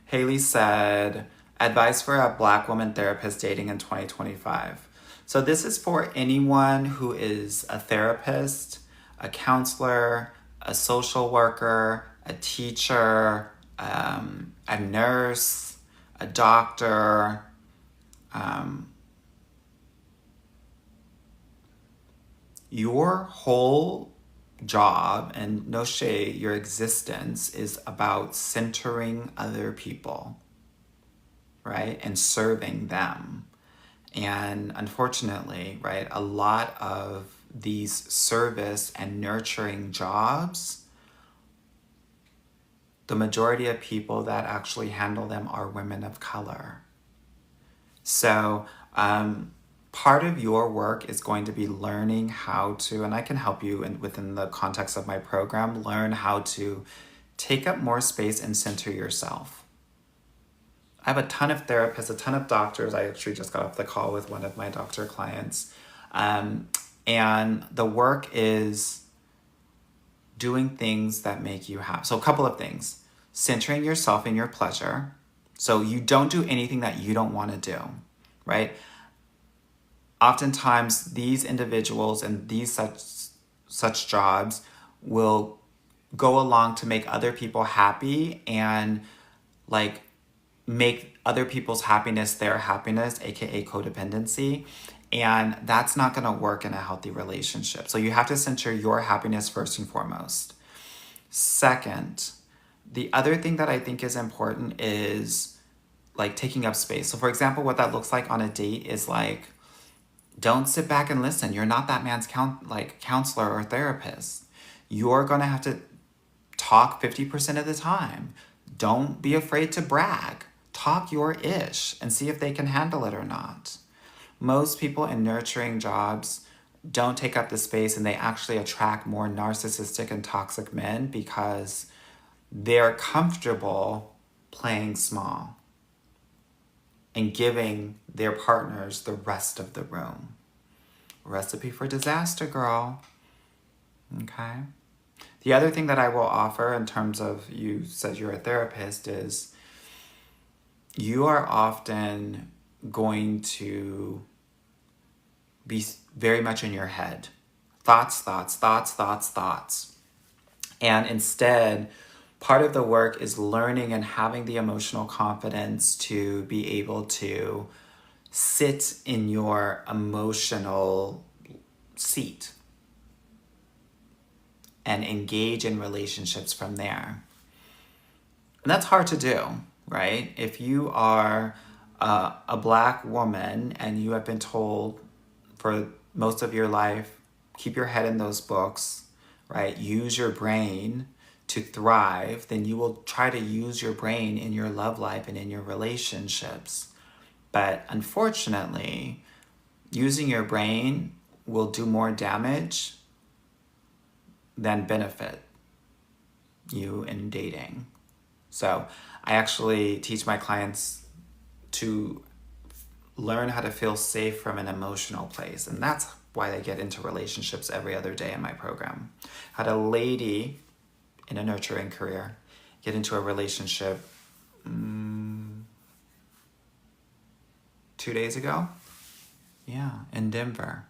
Haley said, advice for a Black woman therapist dating in 2025. So this is for anyone who is a therapist, a counselor, a social worker, a teacher, a nurse, a doctor. Your whole job, and no shade, your existence is about centering other people, right? And serving them. And unfortunately, right, a lot of these service and nurturing jobs, the majority of people that actually handle them are women of color. So part of your work is going to be learning how to, and I can help you within the context of my program, learn how to take up more space and center yourself. I have a ton of therapists, a ton of doctors. I actually just got off the call with one of my doctor clients. And the work is doing things that make you happy. So a couple of things. Centering yourself in your pleasure. So you don't do anything that you don't want to do, right? Oftentimes, these individuals and these such jobs will go along to make other people happy and like make other people's happiness their happiness, aka codependency. And that's not going to work in a healthy relationship. So you have to center your happiness first and foremost. Second, the other thing that I think is important is like taking up space. So for example, what that looks like on a date is like, don't sit back and listen. You're not that man's counselor or therapist. You're going to have to talk 50% of the time. Don't be afraid to brag. Talk your ish and see if they can handle it or not. Most people in nurturing jobs don't take up the space, and they actually attract more narcissistic and toxic men because they're comfortable playing small and giving their partners the rest of the room. Recipe for disaster, girl. Okay? The other thing that I will offer in terms of, you said you're a therapist, is you are often going to be very much in your head. Thoughts. And instead, part of the work is learning and having the emotional confidence to be able to sit in your emotional seat and engage in relationships from there. And that's hard to do, right? If you are a Black woman and you have been told for most of your life, keep your head in those books, right? Use your brain to thrive, then you will try to use your brain in your love life and in your relationships. But unfortunately, using your brain will do more damage than benefit you in dating. So I actually teach my clients to learn how to feel safe from an emotional place. And that's why they get into relationships every other day in my program. I had a lady in a nurturing career get into a relationship 2 days ago. Yeah, in Denver.